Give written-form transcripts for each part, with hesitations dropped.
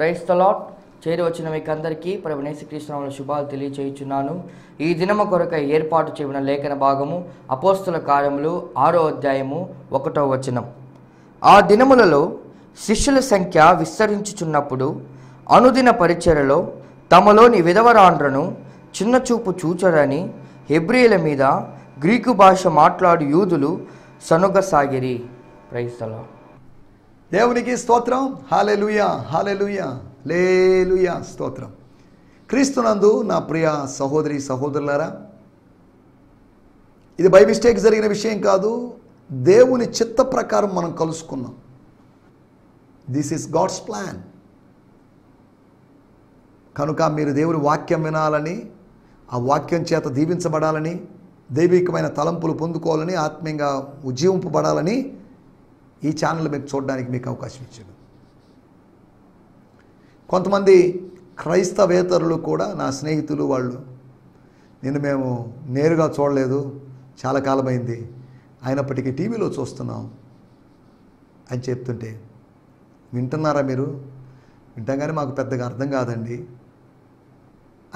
Praise the lord. చేరి వచ్చిన మీకందరికీ ప్రభువైన యేసుక్రీస్తు నామములో శుభాలు తెలియచేయుచున్నాను. ఈ దినము కొరకై ఏర్పాటు చేయబడిన లేఖన భాగము అపోస్తల కార్యములు 6వ అధ్యాయము 1వ వచనం. ఆ దినములలో శిష్యుల సంఖ్య విస్తరించుచున్నప్పుడు అనుదిన పరిచర్యలో తమలోని విధవరాండ్రను చిన్నచూపు చూచరని హెబ్రీయుల మీద గ్రీకు భాష మాట్లాడు యూదులు సనుగసాగిరి. Praise the lord. దేవునికి స్తోత్రం. హల్లెలూయా, హల్లెలూయా, హల్లెలూయా, స్తోత్రం. క్రీస్తునందు నా ప్రియ సహోదరి సహోదరులారా, ఇది బై మిస్టేక్ జరిగిన విషయం కాదు. దేవుని చిత్త ప్రకారం మనం కలుసుకున్నాం. This is God's plan. కనుక మీరు దేవుని వాక్యం వినాలని, ఆ వాక్యం చేత దీవించబడాలని, దైవికమైన తలంపులు పొందుకోవాలని, ఆత్మీయంగా ఉజ్జీవింపబడాలని ఈ ఛానల్ మీకు చూడడానికి మీకు అవకాశం ఇచ్చాడు. కొంతమంది క్రైస్తవేతరులు కూడా నా స్నేహితులు, వాళ్ళు మేము నేరుగా చూడలేదు, చాలా కాలమైంది, అయినప్పటికీ టీవీలో చూస్తున్నాం అని చెప్తుంటే, వింటున్నారా మీరు? వింటాం కానీ మాకు పెద్దగా అర్థం కాదండి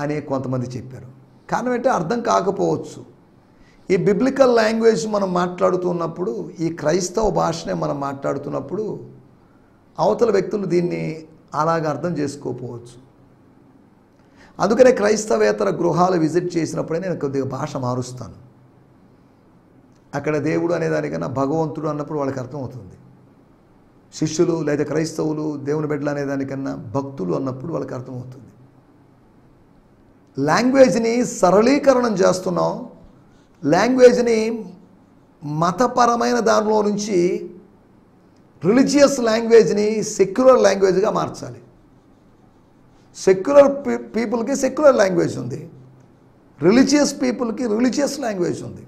అని కొంతమంది చెప్పారు. కారణం ఏంటంటే అర్థం కాకపోవచ్చు. ఈ బిబ్లికల్ లాంగ్వేజ్ మనం మాట్లాడుతున్నప్పుడు, ఈ క్రైస్తవ భాషనే మనం మాట్లాడుతున్నప్పుడు అవతల వ్యక్తులు దీన్ని అలాగ అర్థం చేసుకోకపోవచ్చు. అందుకనే క్రైస్తవేతర గృహాలు విజిట్ చేసినప్పుడే నేను కొద్దిగా భాష మారుస్తాను. అక్కడ దేవుడు అనేదానికన్నా భగవంతుడు అన్నప్పుడు వాళ్ళకి అర్థమవుతుంది. శిష్యులు లేదా క్రైస్తవులు, దేవుని బిడ్డలు అనేదానికన్నా భక్తులు అన్నప్పుడు వాళ్ళకి అర్థమవుతుంది. లాంగ్వేజ్ని సరళీకరణం చేస్తున్నాం. లాంగ్వేజ్ని మతపరమైన దానిలో నుంచి రిలీజియస్ లాంగ్వేజ్ని సెక్యులర్ లాంగ్వేజ్గా మార్చాలి. సెక్యులర్ పీపుల్కి సెక్యులర్ లాంగ్వేజ్ ఉంది, రిలీజియస్ పీపుల్కి రిలీజియస్ లాంగ్వేజ్ ఉంది.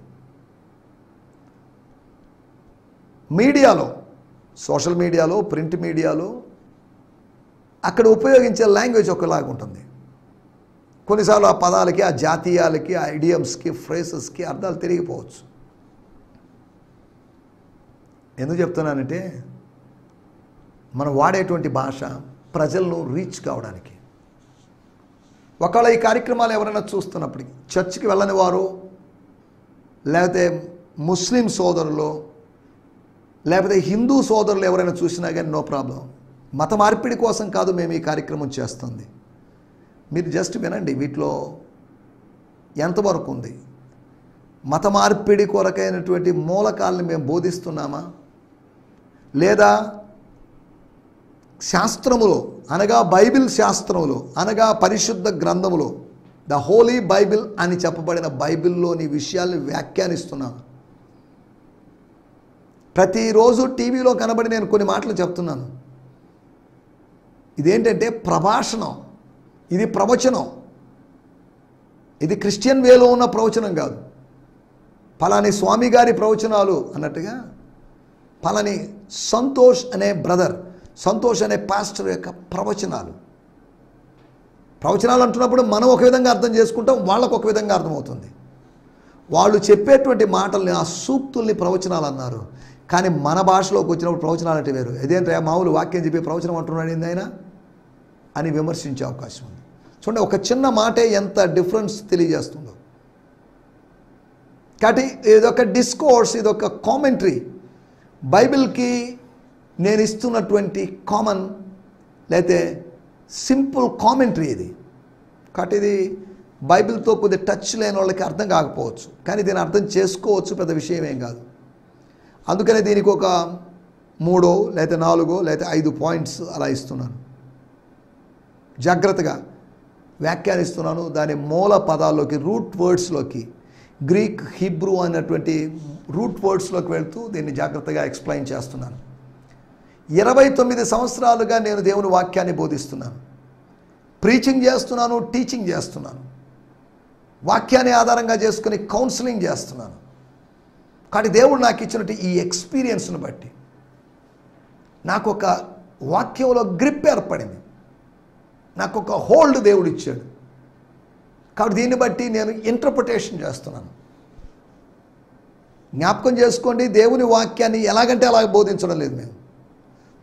మీడియాలో, సోషల్ మీడియాలో, ప్రింట్ మీడియాలో అక్కడ ఉపయోగించే లాంగ్వేజ్ ఒకలాగా ఉంటుంది. కొన్నిసార్లు ఆ పదాలకి, ఆ జాతీయాలకి, ఆ ఐడియమ్స్కి, ఫ్రేసెస్కి అర్థాలు తిరిగిపోవచ్చు. ఎందుకు చెప్తున్నానంటే, మనం వాడేటువంటి భాష ప్రజలను రీచ్ కావడానికి. ఒకవేళ ఈ కార్యక్రమాలు ఎవరైనా చూస్తున్నప్పటికీ, చర్చికి వెళ్ళని వారు, లేకపోతే ముస్లిం సోదరులు, లేకపోతే హిందూ సోదరులు ఎవరైనా చూసినా కానీ నో ప్రాబ్లం. మత మార్పిడి కోసం కాదు మేము ఈ కార్యక్రమం చేస్తుంది. మీరు జస్ట్ వినండి, వీటిలో ఎంతవరకు ఉంది. మత మార్పిడి కొరకైనటువంటి మూలకాలను మేము బోధిస్తున్నామా, లేదా శాస్త్రములో అనగా బైబిల్ శాస్త్రములో అనగా పరిశుద్ధ గ్రంథములో, ద హోలీ బైబిల్ అని చెప్పబడిన బైబిల్లోని విషయాల్ని వ్యాఖ్యానిస్తున్నామా? ప్రతిరోజు టీవీలో కనబడి నేను కొన్ని మాటలు చెప్తున్నాను. ఇదేంటంటే ప్రభాషణం, ఇది ప్రవచనం. ఇది క్రిస్టియన్ వేలో ఉన్న ప్రవచనం కాదు. పలాని స్వామి గారి ప్రవచనాలు అన్నట్టుగా పలాని సంతోష్ అనే బ్రదర్, సంతోష్ అనే పాస్టర్ యొక్క ప్రవచనాలు అంటున్నప్పుడు మనం ఒక విధంగా అర్థం చేసుకుంటాం, వాళ్ళకు ఒక విధంగా అర్థమవుతుంది. వాళ్ళు చెప్పేటువంటి మాటల్ని, ఆ సూక్తుల్ని ప్రవచనాలు అన్నారు. కానీ మన భాషలోకి వచ్చినప్పుడు ప్రవచనాలు అంటే వేరు. ఇదేంటే మామూలు వాక్యం చెప్పి ప్రవచనం అంటున్నాడు ఏంది ఆయన అని విమర్శించే అవకాశం ఉంది. చూడండి, ఒక చిన్న మాటే ఎంత డిఫరెన్స్ తెలియజేస్తుందో. కాబట్టి ఇదొక డిస్కోర్స్, ఇదొక కామెంటరీ. బైబిల్కి నేను ఇస్తున్నటువంటి కామన్ లేకపోతే సింపుల్ కామెంటరీ ఇది. కాబట్టి ఇది బైబిల్తో కొద్దిగా టచ్ లేని వాళ్ళకి అర్థం కాకపోవచ్చు, కానీ దీన్ని అర్థం చేసుకోవచ్చు, పెద్ద విషయం ఏం కాదు. అందుకనే దీనికి ఒక 3 లేకపోతే 4 లేకపోతే 5 పాయింట్స్ అలా ఇస్తున్నాను. జాగ్రత్తగా వ్యాఖ్యానిస్తున్నాను. దాని మూల పదాల్లోకి, రూట్ వర్డ్స్లోకి, గ్రీక్, హిబ్రూ అన్నటువంటి రూట్ వర్డ్స్లోకి వెళ్తూ దీన్ని జాగ్రత్తగా ఎక్స్ప్లెయిన్ చేస్తున్నాను. 29 సంవత్సరాలుగా నేను దేవుని వాక్యాన్ని బోధిస్తున్నాను, ప్రీచింగ్ చేస్తున్నాను, టీచింగ్ చేస్తున్నాను, వాక్యాన్ని ఆధారంగా చేసుకుని కౌన్సిలింగ్ చేస్తున్నాను. కానీ దేవుడు నాకు ఇచ్చినట్టు ఈ ఎక్స్పీరియన్స్ను బట్టి నాకు ఒక వాక్యంలో గ్రిప్ ఏర్పడింది, నాకు ఒక హోల్డ్ దేవుడు ఇచ్చాడు. కాబట్టి దీన్ని బట్టి నేను ఇంటర్ప్రిటేషన్ చేస్తున్నాను. జ్ఞాపకం చేసుకోండి, దేవుని వాక్యాన్ని ఎలాగంటే అలాగ బోధించడం లేదు మేము.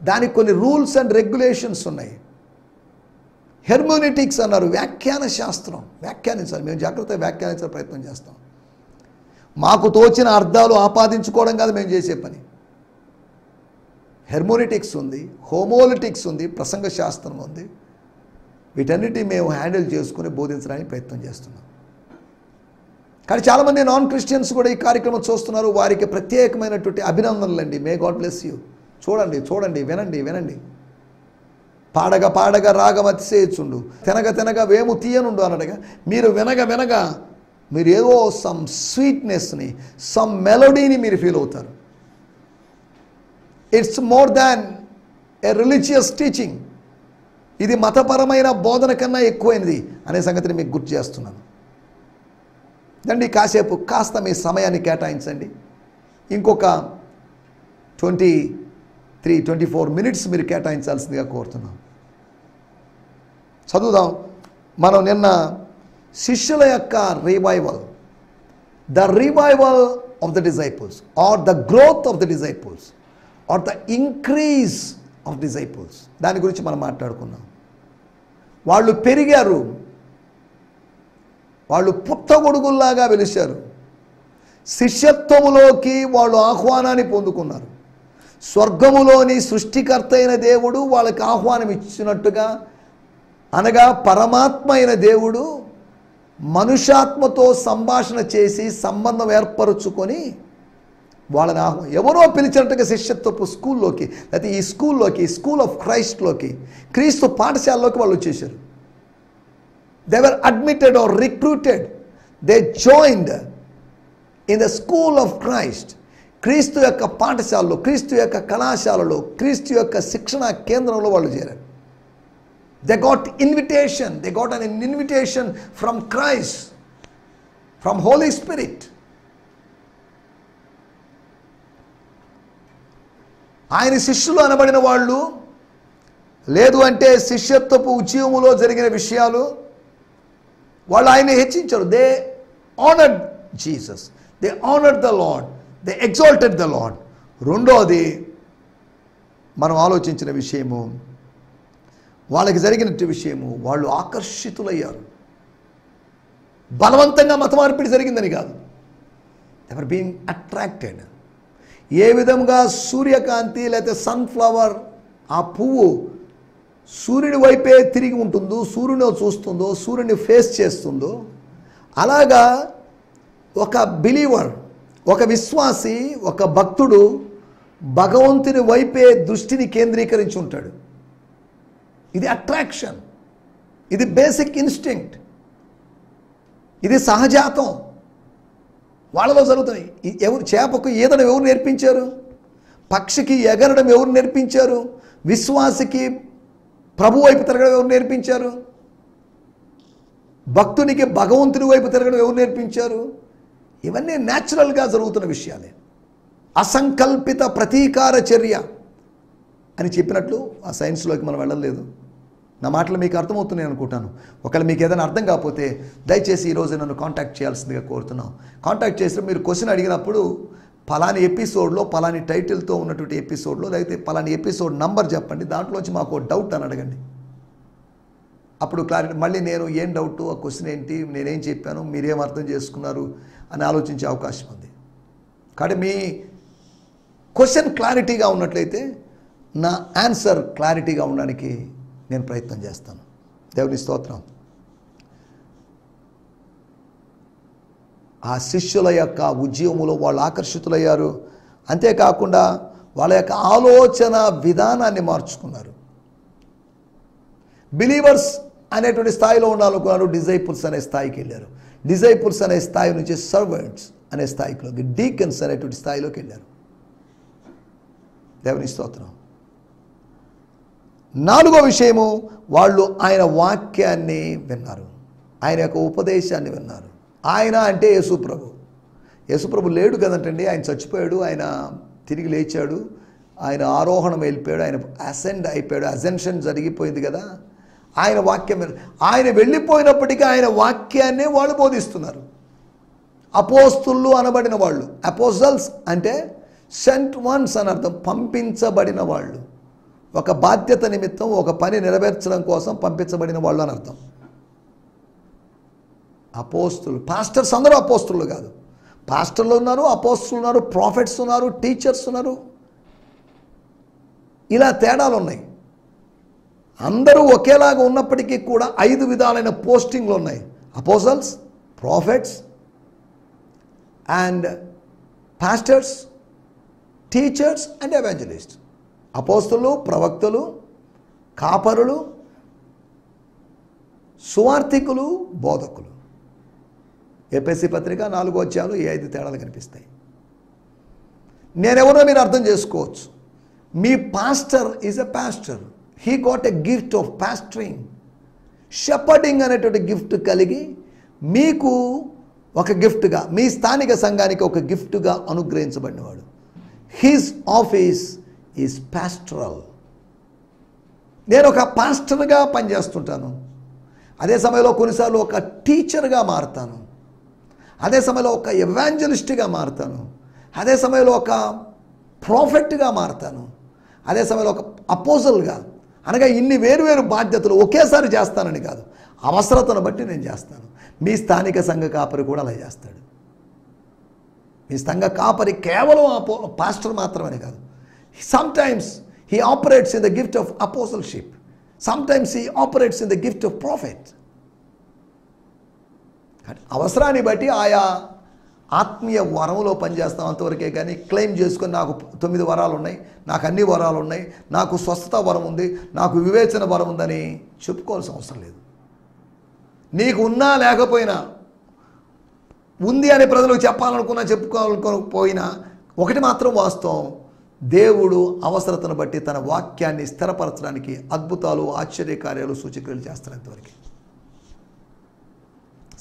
దానికి కొన్ని రూల్స్ అండ్ రెగ్యులేషన్స్ ఉన్నాయి. హెర్మోనెటిక్స్ అన్నారు, వ్యాఖ్యాన శాస్త్రం. వ్యాఖ్యానించాలి, మేము జాగ్రత్తగా వ్యాఖ్యానించే ప్రయత్నం చేస్తాం. మాకు తోచిన అర్థాలు ఆపాదించుకోవడం కాదు మేము చేసే పని. హెర్మోనెటిక్స్ ఉంది, హోమోలిటిక్స్ ఉంది, ప్రసంగ శాస్త్రం ఉంది. వీటన్నిటిని మేము హ్యాండిల్ చేసుకుని బోధించడానికి ప్రయత్నం చేస్తున్నాం. కానీ చాలామంది నాన్ క్రిస్టియన్స్ కూడా ఈ కార్యక్రమం చూస్తున్నారు. వారికి ప్రత్యేకమైనటువంటి అభినందనలు అండి. May God bless you. చూడండి, చూడండి, వినండి, వినండి. పాడగా పాడగా రాగం అతిశయచుండు, తెనగ తెనగ వేము తీయనుండు అన్నట్టుగా మీరు వినగ వినగా మీరు ఏదో సమ్ స్వీట్నెస్ని, సమ్ మెలోడీని మీరు ఫీల్ అవుతారు. It's more than A religious teaching. ఇది మతపరమైన బోధన కన్నా ఎక్కువైనది అనే సంగతిని మీకు గుర్తు చేస్తున్నాను. దండి, కాసేపు కాస్త మీ సమయాన్ని కేటాయించండి. ఇంకొక 23-24 మినిట్స్ మీరు కేటాయించాల్సిందిగా కోరుతున్నాం. చదువుదాం. మనం నిన్న శిష్యుల యొక్క revival, the revival of the disciples or the growth of the disciples or the increase of disciples, దాని గురించి మనం మాట్లాడుకున్నాం. వాళ్ళు పెరిగారు, వాళ్ళు పుట్టగొడుగుల్లాగా వెలిశారు. శిష్యత్వములోకి వాళ్ళు ఆహ్వానాన్ని పొందుకున్నారు. స్వర్గములోని సృష్టికర్త అయిన దేవుడు వాళ్ళకి ఆహ్వానం ఇచ్చినట్టుగా, అనగా పరమాత్మ అయిన దేవుడు మనుష్యాత్మతో సంభాషణ చేసి సంబంధం ఏర్పరుచుకొని వాళ్ళని ఎవరో పిలిచినట్టుగా శిష్యత్వపు స్కూల్లోకి, అయితే ఈ స్కూల్లోకి, స్కూల్ ఆఫ్ క్రైస్ట్లోకి, క్రీస్తు పాఠశాలలోకి వాళ్ళు వచ్చేసారు. They were admitted or recruited, they joined in the school of Christ. క్రీస్తు యొక్క పాఠశాలలో, క్రీస్తు యొక్క కళాశాలలో, క్రీస్తు యొక్క శిక్షణ కేంద్రంలో వాళ్ళు చేరారు. They got invitation, they got an invitation from Christ, from holy spirit. ఆయన శిష్యులు అనబడిన వాళ్ళు, లేదు అంటే శిష్యత్వపు ఉద్యమములో జరిగిన విషయాలు, వాళ్ళు ఆయన్ని హెచ్చించారు. They honoured Jesus, they honoured the Lord, they exalted the Lord. రెండోది మనం ఆలోచించిన విషయము, వాళ్ళకి జరిగినట్టు విషయము, వాళ్ళు ఆకర్షితులయ్యారు. బలవంతంగా మత మార్పిడి జరిగిందని కాదు, దే వర్ బీయింగ్ అట్రాక్టెడ్. ఏ విధంగా సూర్యకాంతి లేకపోతే సన్ఫ్లవర్, ఆ పువ్వు సూర్యుడి వైపే తిరిగి ఉంటుందో, సూర్యుని చూస్తుందో, సూర్యుని ఫేస్ చేస్తుందో, అలాగా ఒక బిలీవర్, ఒక విశ్వాసి, ఒక భక్తుడు భగవంతుని వైపే దృష్టిని కేంద్రీకరించి ఉంటాడు. ఇది అట్రాక్షన్, ఇది బేసిక్ ఇన్స్టింక్ట్, ఇది సహజాతం వాళ్ళలో జరుగుతాయి. ఎవరు చేపకు ఈదడం ఎవరు నేర్పించారు? పక్షికి ఎగరడం ఎవరు నేర్పించారు? విశ్వాసికి ప్రభు వైపు తిరగడం ఎవరు నేర్పించారు? భక్తునికి భగవంతుని వైపు తిరగడం ఎవరు నేర్పించారు? ఇవన్నీ న్యాచురల్గా జరుగుతున్న విషయాలే. అసంకల్పిత ప్రతీకార చర్య అని చెప్పినట్లు ఆ సైన్స్లోకి మనం వెళ్ళలేదు. నా మాటలు మీకు అర్థమవుతున్నాయి అనుకుంటాను. ఒకవేళ మీకు ఏదైనా అర్థం కాకపోతే దయచేసి ఈరోజు నన్ను కాంటాక్ట్ చేయాల్సిందిగా కోరుతున్నాం. కాంటాక్ట్ చేసినప్పుడు మీరు క్వశ్చన్ అడిగినప్పుడు పలాని ఎపిసోడ్లో, పలాని టైటిల్తో ఉన్నటువంటి ఎపిసోడ్లో, లేకపోతే పలాని ఎపిసోడ్ నంబర్ చెప్పండి, దాంట్లోంచి మాకు డౌట్ అని అడగండి. అప్పుడు క్లారిటీ, మళ్ళీ నేను ఏం డౌట్, ఆ క్వశ్చన్ ఏంటి, నేనేం చెప్పాను, మీరేం అర్థం చేసుకున్నారు అని ఆలోచించే అవకాశం ఉంది. కాబట్టి మీ క్వశ్చన్ క్లారిటీగా ఉన్నట్లయితే నా ఆన్సర్ క్లారిటీగా ఉండడానికి నేను ప్రయత్నం చేస్తాను. దేవుని స్తోత్రం. ఆ శిష్యుల యొక్క ఉద్యమంలో వాళ్ళు ఆకర్షితులయ్యారు. అంతేకాకుండా వాళ్ళ యొక్క ఆలోచన విధానాన్ని మార్చుకున్నారు. బిలీవర్స్ అనేటువంటి స్థాయిలో ఉండాలనుకున్నారు, డిజైపుల్స్ అనే స్థాయికి వెళ్ళారు. డిజైపుల్స్ అనే స్థాయి నుంచి సర్వెంట్స్ అనే స్థాయిలోకి, డీకన్స్ అనేటువంటి స్థాయిలోకి వెళ్ళారు. దేవుని స్తోత్రం. నాలుగో విషయము, వాళ్ళు ఆయన వాక్యాన్ని విన్నారు, ఆయన యొక్క ఉపదేశాన్ని విన్నారు. ఆయన అంటే యేసుప్రభు. యేసుప్రభు లేడు కదంటండి, ఆయన చచ్చిపోయాడు, ఆయన తిరిగి లేచాడు, ఆయన ఆరోహణం వెళ్ళిపోయాడు, ఆయన అసెండ్ అయిపోయాడు, అసెన్షన్ జరిగిపోయింది కదా. ఆయన వాక్యం, ఆయన వెళ్ళిపోయినప్పటికీ ఆయన వాక్యాన్నే వాళ్ళు బోధిస్తున్నారు. అపోస్తులు అనబడిన వాళ్ళు, అపోజల్స్ అంటే సెంట్ వన్స్ అని అర్థం, పంపించబడిన వాళ్ళు. ఒక బాధ్యత నిమిత్తం ఒక పని నెరవేర్చడం కోసం పంపించబడిన వాళ్ళు అని అర్థం. అపోస్తులు, పాస్టర్స్ అందరూ అపోస్తులు కాదు. పాస్టర్లు ఉన్నారు, అపోస్తులు ఉన్నారు, ప్రాఫిట్స్ ఉన్నారు, టీచర్స్ ఉన్నారు. ఇలా తేడాలు ఉన్నాయి. అందరూ ఒకేలాగా ఉన్నప్పటికీ కూడా 5 విధాలైన పోస్టింగ్లు ఉన్నాయి. అపోజల్స్, profits and pastors, teachers and evangelist. అపోస్తులు, ప్రవక్తలు, కాపరులు, సువార్థికులు, బోధకులు. ఎఫెసీ పత్రిక 4వ అధ్యాయంలో ఈ 5 తేడాలు కనిపిస్తాయి. నేనెవరో మీరు అర్థం చేసుకోవచ్చు. మీ pastor is a pastor. He got a gift of pastoring. Shepherding అనేటువంటి గిఫ్ట్ కలిగి మీకు ఒక గిఫ్ట్గా, మీ స్థానిక సంఘానికి ఒక గిఫ్ట్గా అనుగ్రహించబడినవాడు. His office is pastoral. నేను ఒక పాస్టర్గా పనిచేస్తుంటాను. అదే సమయంలో కొన్నిసార్లు ఒక టీచర్గా మారుతాను. అదే సమయంలో ఒక ఎవాంజలిస్ట్గా మారుతాను. అదే సమయంలో ఒక ప్రాఫెట్గా మారుతాను. అదే సమయంలో ఒక అపోజల్గా. అనగా ఇన్ని వేరువేరు బాధ్యతలు ఒకేసారి చేస్తానని కాదు, అవసరతను బట్టి నేను చేస్తాను. మీ స్థానిక సంఘ కాపరి కూడా అలా చేస్తాడు. మీ సంఘ కాపరి కేవలం పాస్టర్ మాత్రమే కాదు. Sometimes he operates in the gift of apostleship. Sometimes he operates in the gift of prophet. అవసరాన్ని బట్టి ఆయా ఆత్మీయ వరంలో పనిచేస్తాం అంతవరకే. కానీ క్లెయిమ్ చేసుకొని నాకు 9 వరాలు ఉన్నాయి, నాకు అన్ని వరాలు ఉన్నాయి, నాకు స్వస్థత వరం ఉంది, నాకు వివేచన వరం ఉందని చెప్పుకోవాల్సిన అవసరం లేదు. నీకు ఉన్నా లేకపోయినా, ఉంది అని ప్రజలకు చెప్పాలనుకున్నా చెప్పుకోవాలనుకోకపోయినా ఒకటి మాత్రం వాస్తవం, దేవుడు అవసరతను బట్టి తన వాక్యాన్ని స్థిరపరచడానికి అద్భుతాలు, ఆశ్చర్యకార్యాలు, సూచక్రియలు చేస్తారు అంతవరకు.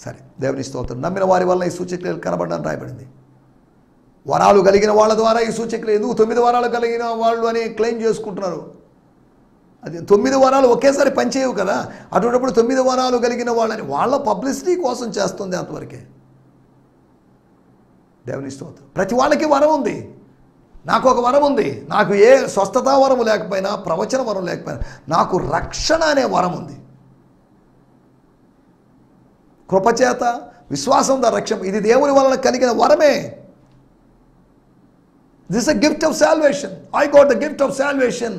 సరే, దేవుని స్తోత్రం. నమ్మిన వారి వల్ల ఈ సూచక్రియలు కనబడడానికి రాయబడింది. వరాలు కలిగిన వాళ్ళ ద్వారా ఈ సూచక్రియలు. ఎందుకు 9 వరాలు కలిగిన వాళ్ళు అని క్లెయిమ్ చేసుకుంటున్నారు? అది 9 వరాలు ఒకేసారి పనిచేయవు కదా. అటువంటిప్పుడు 9 వరాలు కలిగిన వాళ్ళని వాళ్ళ పబ్లిసిటీ కోసం చేస్తుంది అంతవరకే. దేవుని స్తోత్రం. ప్రతి వాళ్ళకి వరం ఉంది. నాకు ఒక వరం ఉంది. నాకు ఏ స్వస్థతా వరం లేకపోయినా, ప్రవచన వరం లేకపోయినా, నాకు రక్షణ అనే వరం ఉంది. కృపచేత విశ్వాసం ద రక్షణ. ఇది దేవుని వలన కలిగిన వరమే. This a gift of salvation. I got the gift of salvation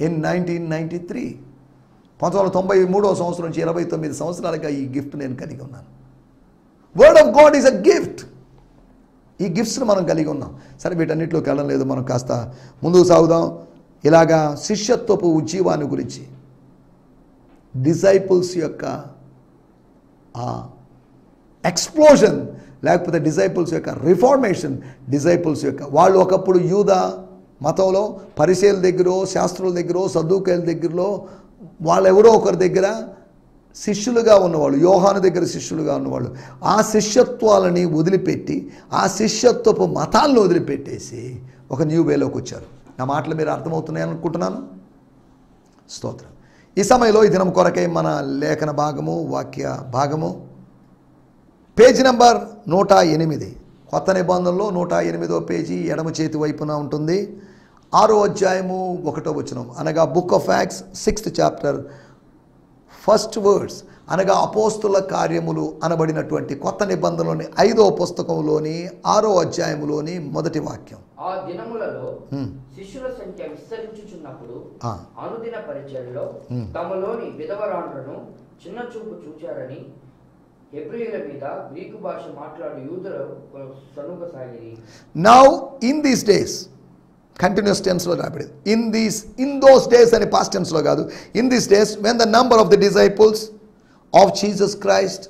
in 1993. 1993వ సంవత్సరం నుంచి 29 సంవత్సరాలుగా ఈ గిఫ్ట్ నేను కలిగి ఉన్నాను. Word of God is a gift. ఈ గిఫ్ట్స్ని మనం కలిగి ఉన్నాం. సరే, వీటన్నిటిలోకి వెళ్ళడం లేదు, మనం కాస్త ముందుకు సాగుదాం. ఇలాగా శిష్యత్వపు ఉజ్జీవాన్ని గురించి, డిసైపుల్స్ యొక్క ఎక్స్ప్లోజన్, లేకపోతే డిసైపుల్స్ యొక్క రిఫార్మేషన్, డిసైపుల్స్ యొక్క వాళ్ళు ఒకప్పుడు యూదా మతంలో పరిసయ్యుల దగ్గర, శాస్త్రుల దగ్గర, సద్దూకయ్యుల దగ్గరలో వాళ్ళెవరో ఒకరి దగ్గర శిష్యులుగా ఉన్నవాళ్ళు, యోహాను దగ్గర శిష్యులుగా ఉన్నవాళ్ళు. ఆ శిష్యత్వాలని వదిలిపెట్టి, ఆ శిష్యత్వపు మతాలను వదిలిపెట్టేసి ఒక న్యూ వేలోకి వచ్చారు. నా మాటలు మీరు అర్థమవుతున్నాయని అనుకుంటున్నాను. స్తోత్రం. ఈ సమయంలో ఈ దినం కొరకై మన లేఖన భాగము, వాక్య భాగము పేజీ నెంబర్ 108. కొత్త నిబంధనలో 108వ పేజీ ఎడమ చేతి వైపున ఉంటుంది. 6వ అధ్యాయము 1వ వచనం, అనగా book of acts 6th chapter first words, అనగా అపోస్తుల కార్యములు అనబడినటువంటి కొత్త నిబంధనలోని 5వ పుస్తకంలోని 6వ అధ్యాయములోని మొదటి వాక్యం. ఆ దినములలో శిష్యుల సంఖ్య విస్తరించుచున్నప్పుడు అనుదిన పరిచర్యలో తమలోని విధవరాండ్లను చిన్న చూపు చూచారని హెబ్రీయుల మీద గ్రీకు భాష మాట్లాడు యూదులు సనుగసాగిరి. Now in these days, continuous టెన్స్లో రాబడింది. ఇన్ దోస్ డేస్ అని పాస్ట్ టెన్స్లో కాదు. In these days when the number of the disciples of Jesus Christ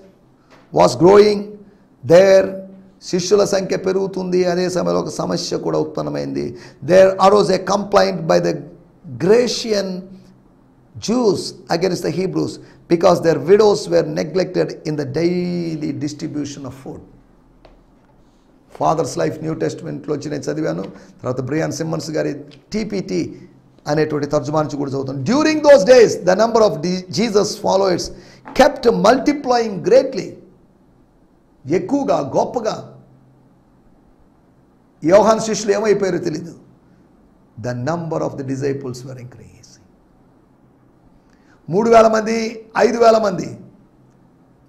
was growing, there శిష్యుల సంఖ్య పెరుగుతుంది. అదే సమయంలో ఒక సమస్య కూడా ఉత్పన్నమైంది. There arose a complaint by the Grecian Jews against the Hebrews because their widows were neglected in the daily distribution of food. Fathers life new టెస్ట్మెంట్లో వచ్చి నేను చదివాను. తర్వాత బ్రియాన్ సిమ్మన్స్ గారి టీపీటీ అనేటువంటి తర్జుమా నుంచి కూడా చదువుతాను. During those days the number of Jesus followers kept multiplying greatly. ఎక్కువగా, గొప్పగా. యోహాను శిష్యులు ఏమైపోయారో తెలీదు. the number of the disciples were increasing. 3,000 మంది, 5,000 మంది.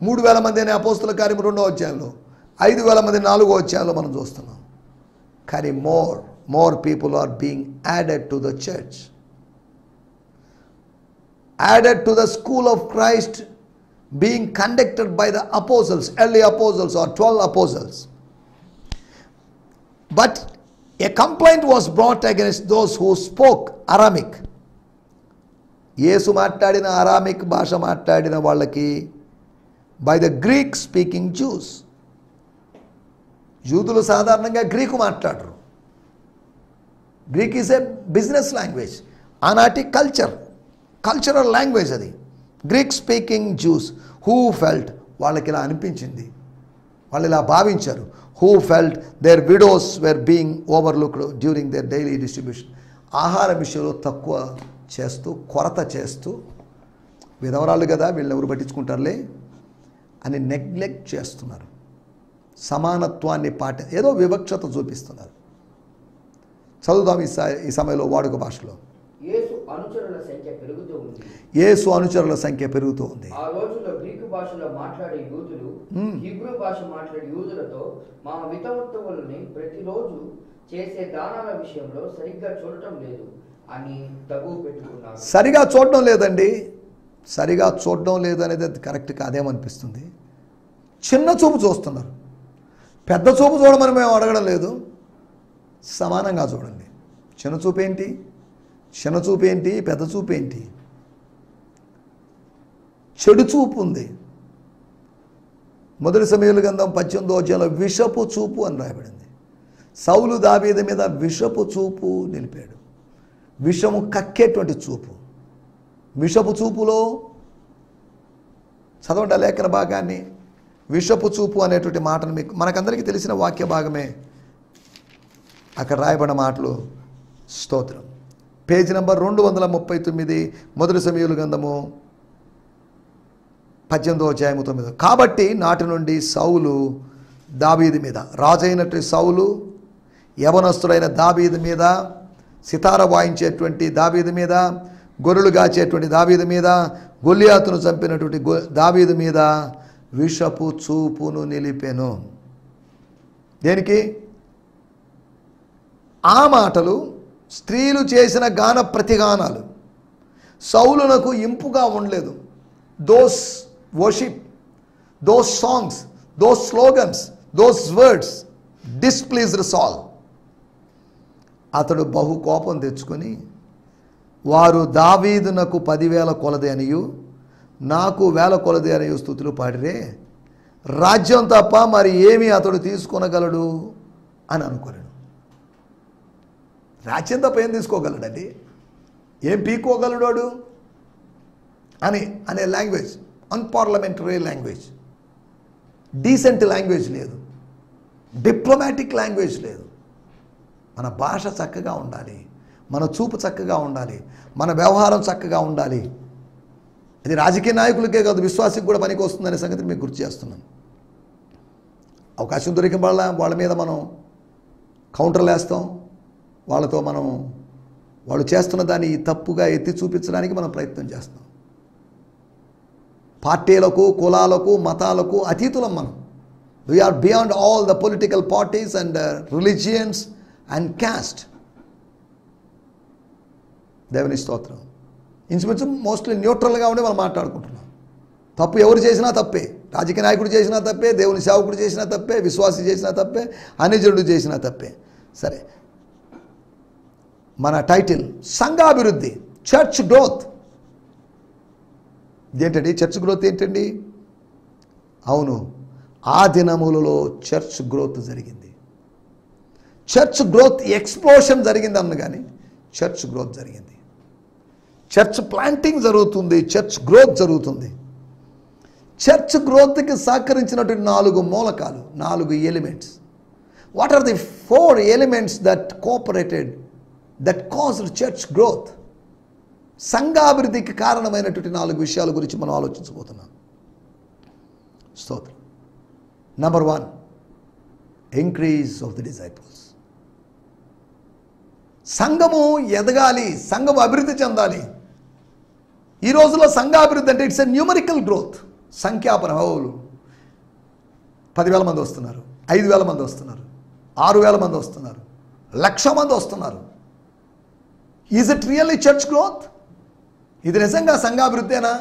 3,000 మంది అనే అపోస్తుల కార్యం 2వ అధ్యాయంలో, 5,000 మంది 4వ అధ్యాయంలో మనం చూస్తున్నాం. కానీ more people are being added to the church, added to the school of Christ, being conducted by the apostles, early apostles or 12 apostles. But a complaint was brought against those who spoke Aramaic. యేసు మాట్లాడిన Aramaic భాష మాట్లాడిన వాళ్ళకి by the Greek speaking Jews. యూదులు సాధారణంగా గ్రీకు మాట్లాడరు. Greek is a business language. ఆనాటి cultural language అది. Greek speaking Jews who felt, వాళ్ళకి ఇలా అనిపించింది, వాళ్ళు ఇలా భావించారు. Who felt their widows were being overlooked during their daily distribution. ఆహారం విషయంలో తక్కువ చేస్తూ, కొరత చేస్తూ, విధవరాలు కదా వీళ్ళని ఎవరు పట్టించుకుంటారులే అని నెగ్లెక్ట్ చేస్తున్నారు. సమానత్వాన్ని ఏదో వివక్షత చూపిస్తున్నారు. చదువుదాం ఈ సమయంలో వాడుక భాషలో. యేసు అనుచరుల సంఖ్య పెరుగుతూ ఉంది. ఆ రోజుల్లో గ్రీకు భాషలో మాట్లాడే యూదులు హీబ్రూ భాష మాట్లాడే యూదులతో మా వితంతువులని ప్రతిరోజు చేసే దానాల విషయంలో సరిగ్గా చూడటం లేదు అని తగు పెట్టుకున్నారు. సరిగా చూడడం లేదండి, సరిగా చూడడం లేదు అనేది అది కరెక్ట్ కాదేమనిపిస్తుంది. చిన్న చూపు చూస్తున్నారు. పెద్ద చూపు చూడమని మేము అడగడం లేదు, సమానంగా చూడండి. చిన్న చూపు ఏంటి, పెద్ద చూపు ఏంటి? చెడు చూపు ఉంది. మొదటి సమూయేలు గ్రంథం 18వ అధ్యాయంలో విషపు చూపు అని రాయబడింది. సౌలు దావీదు మీద విషపు చూపు నిలిపాడు. విషము కక్కేటువంటి చూపు. విషపు చూపులో చదవండి లేఖన భాగాన్ని. విషపు చూపు అనేటువంటి మాటను మీకు మనకందరికీ తెలిసిన వాక్య భాగమే అక్కడ రాయబడిన మాటలు. స్తోత్రం. పేజీ నంబర్ 239 మొదటి సమూయేలు గ్రంథము 18వ అధ్యాయము 9. కాబట్టి నాటి నుండి సౌలు దావీదు మీద, రాజైనటువంటి సౌలు యవనస్తుడైన దావీదు మీద, సితార వాయించేటువంటి దావీదు మీద, గొర్రెలు గాచేటువంటి దావీదు మీద, గొల్లియాతును చంపినటువంటి దావీదు మీద విషపు చూపును నిలిపెను. దేనికి? ఆ మాటలు స్త్రీలు చేసిన గాన ప్రతిగానాలు సౌలునకు ఇంపుగా ఉండలేదు. Those worship, those songs, those slogans, those words displeased సాల్. అతడు బహు కోపం తెచ్చుకొని, వారు దావీదునకు 10,000 కొలది అనియు నాకు 1,000 కొలది అనియు స్తుతులు పాడిరే, రాజ్యం తప్ప మరి ఏమి అతడు తీసుకొనగలడు అని అనుకోలేడు. రాజ్యం తప్ప ఏం తీసుకోగలడండి? ఏం పీక్కోగలడు వాడు అనే language, unparliamentary language, decent language లేదు, డిప్లొమాటిక్ లాంగ్వేజ్ లేదు. మన భాష చక్కగా ఉండాలి, మన చూపు చక్కగా ఉండాలి, మన వ్యవహారం చక్కగా ఉండాలి. ఇది రాజకీయ నాయకులకే కాదు, విశ్వాసికి కూడా పనికి వస్తుందనే సంగతిని మీకు గుర్తు చేస్తున్నాను. అవకాశం దొరికిన వాళ్ళ మీద మనం కౌంటర్లు వేస్తాం. వాళ్ళతో మనం వాళ్ళు చేస్తున్న దాన్ని తప్పుగా ఎత్తి చూపించడానికి మనం ప్రయత్నం చేస్తాం. పార్టీలకు, కులాలకు, మతాలకు అతీతులం మనం. We are beyond all the political parties and religions and caste. దేవుని స్తోత్రం. ఇంచుమించు మోస్ట్లీ న్యూట్రల్గా ఉండి మనం మాట్లాడుకుంటున్నాం. తప్పు ఎవరు చేసినా తప్పే, రాజకీయ నాయకుడు చేసినా తప్పే, దేవుని సేవకుడు చేసినా తప్పే, విశ్వాసి చేసినా తప్పే, అన్యజనుడు చేసినా తప్పే. సరే, మన టైటిల్ సంఘాభివృద్ధి, చర్చ్ గ్రోత్. ఏంటండి చర్చ్ గ్రోత్? ఏంటండి? అవును, ఆ దినములలో చర్చ్ గ్రోత్ జరిగింది. చర్చ్ గ్రోత్ ఎక్స్ప్లోషన్ జరిగింది అన్న కానీ చర్చ్ గ్రోత్ జరిగింది. చర్చ్ ప్లాంటింగ్ జరుగుతుంది, చర్చ్ గ్రోత్ జరుగుతుంది. చర్చ్ గ్రోత్కి సహకరించినటువంటి 4 మూలకాలు, 4 elements. What are the 4 elements that cooperated, that caused church growth? సంఘాభివృద్ధికి కారణమైనటువంటి 4 విషయాల గురించి మనం ఆలోచించబోతున్నాం. స్తోత్రం. Number 1, increase of the disciples. సంఘము ఎదగాలి, సంఘము అభివృద్ధి చెందాలి. ఈ రోజులో సంఘాభివృద్ధి అంటే ఇట్స్ ఎ న్యూమరికల్ గ్రోత్. సంఖ్యాపరం. 10,000 మంది వస్తున్నారు, 5,000 మంది వస్తున్నారు, 6,000 మంది వస్తున్నారు, 1,00,000 మంది వస్తున్నారు. Is it really church growth? ఇది నిజంగా సంఘాభివృద్ధేనా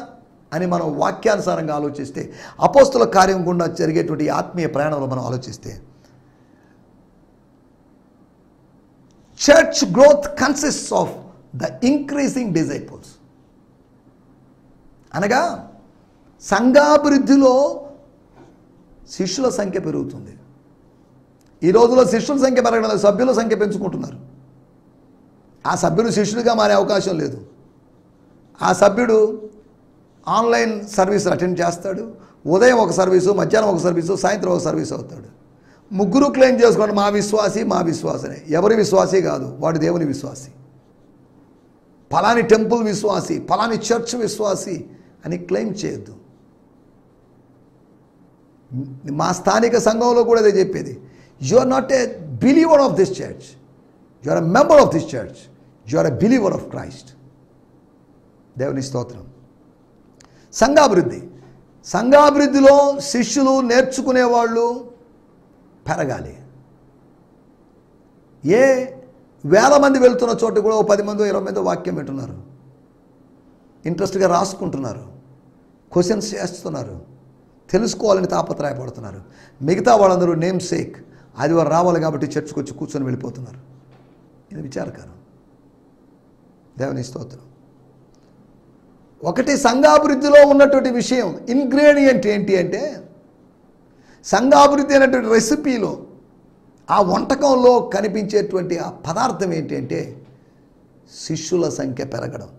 అని మనం వాక్యానుసారంగా ఆలోచిస్తే, అపోస్తుల కార్యం గుండా జరిగేటువంటి ఆత్మీయ ప్రయాణంలో మనం ఆలోచిస్తే, church growth consists of the increasing disciples. అనగా సంఘాభివృద్ధిలో శిష్యుల సంఖ్య పెరుగుతుంది. ఈ రోజులో శిష్యుల సంఖ్య పెరగడం, సభ్యుల సంఖ్య పెంచుకుంటున్నారు. ఆ సభ్యుడు శిష్యుడిగా మారే అవకాశం లేదు. ఆ సభ్యుడు ఆన్లైన్ సర్వీసులు అటెండ్ చేస్తాడు. ఉదయం ఒక సర్వీసు, మధ్యాహ్నం ఒక సర్వీసు, సాయంత్రం ఒక సర్వీసు అవుతాడు. ముగ్గురు క్లెయిమ్ చేసుకోండి, మా విశ్వాసి, మా విశ్వాసనే. ఎవరి విశ్వాసి కాదు, వాడు దేవుని విశ్వాసి. ఫలాని టెంపుల్ విశ్వాసి, ఫలాని చర్చ్ విశ్వాసి అని క్లెయిమ్ చేయొద్దు. మా స్థానిక సంఘంలో కూడా అదే చెప్పేది. You are not a believer of this church, you are a member of this church, you are a believer of Christ. దేవుని స్తోత్రం. సంఘాభివృద్ధిలో శిష్యులు, నేర్చుకునేవాళ్ళు పెరగాలి. ఏ వేల మంది వెళ్తున్న చోట కూడా 10 మంది 20 మంది వాక్యం వింటున్నారు, ఇంట్రెస్ట్గా రాసుకుంటున్నారు, క్వశ్చన్స్ చేస్తున్నారు, తెలుసుకోవాలని తాపత్రయపడుతున్నారు. మిగతా వాళ్ళందరూ నేమ్ సేక్ ఆదివారం రావాలి కాబట్టి చర్చ్కి వచ్చి కూర్చొని వెళ్ళిపోతున్నారు. ఇది విచారకరం. దేవుని స్తోత్రం. ఒకటి సంఘాభివృద్ధిలో ఉన్నటువంటి విషయం, ఇంగ్రీడియంట్ ఏంటి అంటే, సంఘాభివృద్ధి అనేటువంటి రెసిపీలో, ఆ వంటకంలో కనిపించేటువంటి ఆ పదార్థం ఏంటి అంటే శిష్యుల సంఖ్య పెరగడం.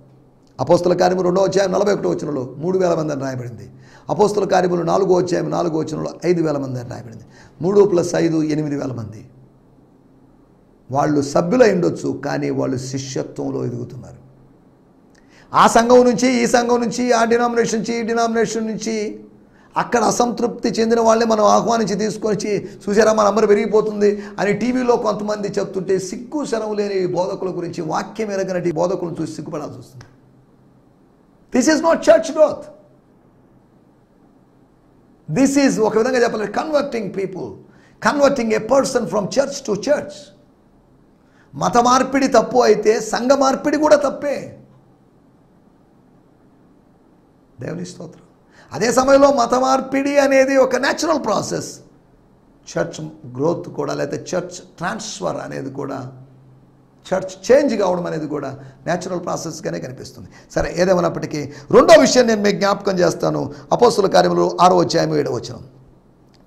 అపోస్తుల కార్యములు 2వ అధ్యాయం 41వ వచనంలో 3,000 మంది అని రాయబడింది. అపోస్తుల కార్యములు 4వ అధ్యాయం 4వ వచనంలో 5,000 మంది అని రాయబడింది. 3 + 5 8,000 మంది. వాళ్ళు సభ్యులై ఉండొచ్చు, కానీ వాళ్ళు శిష్యత్వంలో ఎదుగుతున్నారు. ఆ సంఘం నుంచి, ఈ సంఘం నుంచి, ఆ డినామినేషన్ నుంచి, ఈ డినామినేషన్ నుంచి, అక్కడ అసంతృప్తి చెందిన వాళ్ళని మనం ఆహ్వానించి తీసుకొచ్చి, చూసారా మన అమ్మరు పెరిగిపోతుంది అని టీవీలో కొంతమంది చెప్తుంటే, సిగ్గు శరం లేని బోధకుల గురించి, వాక్యం ఎరగనటి బోధకులను చూసి సిగ్గుపడాల్సి వస్తుంది. This is not church growth. This is ఒక విధంగా చెప్పాలి, converting people, converting A person from church to church. మత మార్పిడి తప్పు అయితే సంఘ మార్పిడి కూడా తప్పే. దేవుని స్తోత్రం. అదే సమయంలో మత మార్పిడి అనేది ఒక న్యాచురల్ ప్రాసెస్. చర్చ్ గ్రోత్ కూడా, లేకపోతే చర్చ్ ట్రాన్స్ఫర్ అనేది కూడా, చర్చ్ చేంజ్ కావడం అనేది కూడా న్యాచురల్ ప్రాసెస్గానే కనిపిస్తుంది. సరే, ఏదేమైనప్పటికీ రెండో విషయం నేను మీకు జ్ఞాపకం చేస్తాను. అపోస్తుల కార్యములు 6వ అధ్యాయం 7వ వచనం.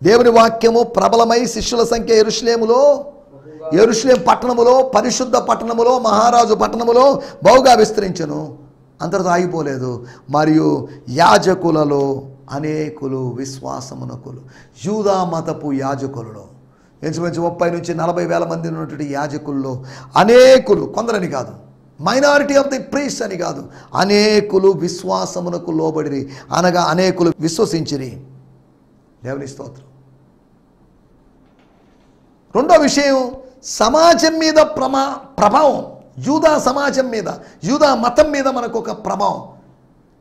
దేవుని వాక్యము ప్రబలమై శిష్యుల సంఖ్య యెరూషలేము పట్టణములో, పరిశుద్ధ పట్టణములో, మహారాజు పట్టణములో బహుగా విస్తరించెను. అంతటితో ఆగిపోలేదు. మరియు యాజకులలో అనేకులు విశ్వాసమునకులు. యూదా మతపు యాజకులలో ఇంచుమించు 30 నుంచి 40,000 మంది ఉన్నటువంటి యాజకుల్లో అనేకులు, కొందరని కాదు, మైనారిటీ ఆఫ్ ది ప్రీస్ట్ అని కాదు, అనేకులు విశ్వాసమునకు లోబడిరి, అనగా అనేకులు విశ్వసించిరి. దేవుని స్తోత్రం. రెండో విషయం, సమాజం మీద ప్రభావం. యూదా సమాజం మీద, యూదా మతం మీద మనకు ఒక ప్రభావం.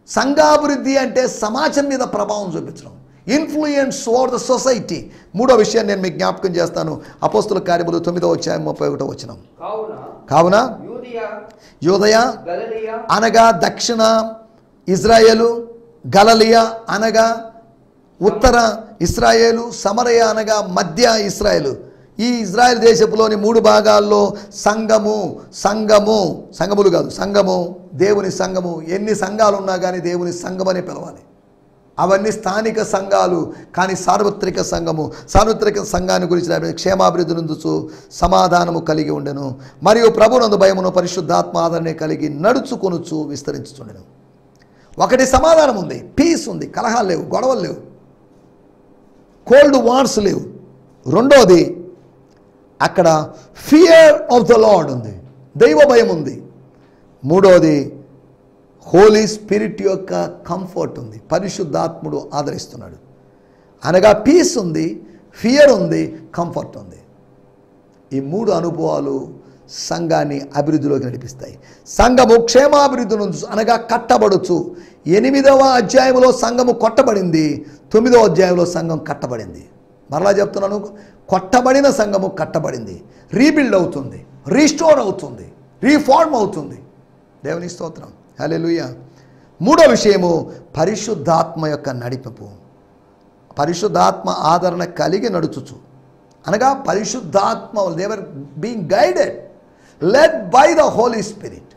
సంఘాభివృద్ధి అంటే సమాజం మీద ప్రభావం చూపించడం, ఇన్ఫ్లుయెన్స్ ఓవర్ ద సొసైటీ. మూడో విషయాన్ని నేను మీకు జ్ఞాపకం చేస్తాను. అపోస్తుల కార్యములు 9వ అధ్యాయం 31వ వచనం. కావున యూదయ అనగా దక్షిణ ఇజ్రాయేలు, గలిలయ అనగా ఉత్తర ఇశ్రాయేలు, సమరయ అనగా మధ్య ఇశ్రాయేలు, ఈ ఇజ్రాయెల్ దేశపులోని 3 భాగాల్లో సంఘములు కాదు, సంఘము, దేవుని సంఘము. ఎన్ని సంఘాలు ఉన్నా కానీ దేవుని సంఘమని పిలవాలి. అవన్నీ స్థానిక సంఘాలు, కానీ సార్వత్రిక సంఘము. సార్వత్రిక సంఘాన్ని గురించి క్షేమాభివృద్ధి నందుచు సమాధానము కలిగి ఉండెను, మరియు ప్రభునందు భయమును పరిశుద్ధాత్మ ఆదరణ కలిగి నడుచుకొనుచు విస్తరించుచుండెను. ఒకటి సమాధానం ఉంది, పీస్ ఉంది, కలహాలు లేవు, గొడవలు లేవు, కోల్డ్ వార్స్ లేవు. రెండోది, అక్కడ ఫియర్ ఆఫ్ ద లార్డ్ ఉంది, దైవ భయం ఉంది. మూడోది, హోలీ స్పిరిట్ యొక్క కంఫర్ట్ ఉంది, పరిశుద్ధాత్ముడు ఆదరిస్తున్నాడు. అనగా పీస్ ఉంది, ఫియర్ ఉంది, కంఫర్ట్ ఉంది. ఈ 3 అనుభవాలు సంఘాన్ని అభివృద్ధిలోకి నడిపిస్తాయి. సంఘము క్షేమాభివృద్ధి నుంచి అనగా కట్టబడుచు. 8వ అధ్యాయంలో సంఘము కొట్టబడింది, 9వ అధ్యాయంలో సంఘం కట్టబడింది. మరలా చెప్తున్నాను, కొట్టబడిన సంఘము కట్టబడింది, రీబిల్డ్ అవుతుంది, రీస్టోర్ అవుతుంది, రీఫార్మ్ అవుతుంది. దేవుని స్తోత్రం, హల్లెలూయా. 3వ విషయము పరిశుద్ధాత్మ యొక్క నడిపింపు. పరిశుద్ధాత్మ ఆదరణ కలిగి నడుచుచు అనగా పరిశుద్ధాత్మ, they were being guided, led by the holy spirit.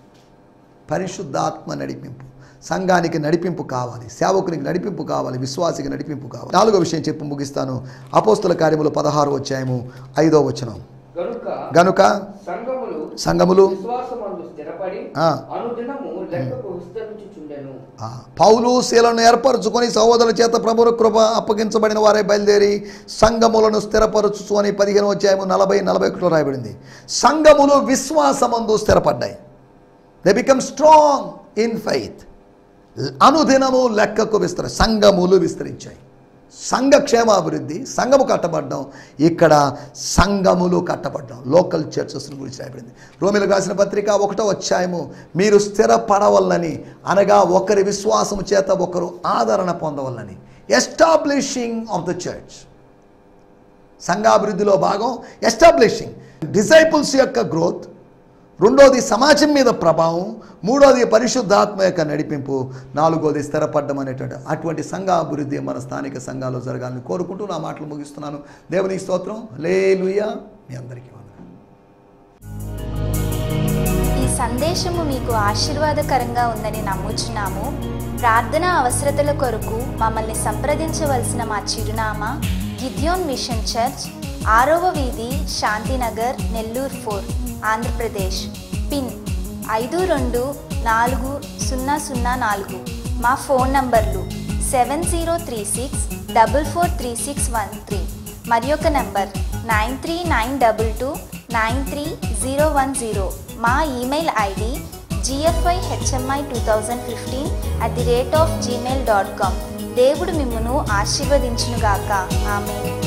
పరిశుద్ధాత్మ నడిపింపు. సంఘానికి నడిపింపు కావాలి, సేవకునికి నడిపింపు కావాలి, విశ్వాసికి నడిపింపు కావాలి. 4వ విషయం చెప్పి ముగిస్తాను. అపోస్తుల కార్యములు 16వ అధ్యాయము 5వ వచనం. గనుక సంఘములు పౌలు శీలను ఏర్పరచుకొని సహోదరుల చేత ప్రభువుల కృప అప్పగించబడిన వారే బయలుదేరి సంఘములను స్థిరపరచు అని 15వ అధ్యాయము 40-41 రాయబడింది. సంఘములు విశ్వాసమందు స్థిరపడ్డాయి. They become strong in faith. అనుదినము లెక్కకు సంఘములు విస్తరించాయి. సంఘ క్షేమాభివృద్ధి, సంఘము కట్టబడ్డం, ఇక్కడ సంఘములు కట్టబడ్డం, లోకల్ చర్చెస్ గురించి రాయబడింది. రోమీయులకు రాసిన పత్రిక 1వ అధ్యాయము, మీరు స్థిరపడవల్లని అనగా ఒకరి విశ్వాసము చేత ఒకరు ఆదరణ పొందవల్లని. ఎస్టాబ్లిషింగ్ ఆఫ్ ద చర్చ్, సంఘాభివృద్ధిలో భాగం ఎస్టాబ్లిషింగ్. డిసైపుల్స్ యొక్క గ్రోత్, 2వది సమాజం మీద ప్రభావం, 3వది పరిశుద్ధాత్మ యొక్క నడిపింపు, 4వది స్థిరపడ్డం అనేటువంటి అటువంటి సంఘాభివృద్ధి మన స్థానిక సంఘాల్లో జరగాలని కోరుకుంటూ నా మాటలు ముగిస్తున్నాను. దేవునికి స్తోత్రం, హల్లెలూయా. మీ అందరికీ వందనాలు. ఈ సందేశము మీకు ఆశీర్వాదకరంగా ఉందని నమ్ముచున్నాము. ప్రార్థనా అవసరతల కొరకు మమ్మల్ని సంప్రదించవలసిన మా చిరునామా గిద్యోన్ మిషన్ చర్చ్, 6వ వీధి, శాంతినగర్, నెల్లూరు 4, ఆంధ్రప్రదేశ్. పిన్ 524004. మా ఫోన్ నంబర్లు 7036443613 మరి ఒక నంబర్ 9392293010. మా ఈమెయిల్ ఐడి gfihmi2015@gmail.com. దేవుడు మిమ్మును ఆశీర్వదించునుగాక. ఆమేన్.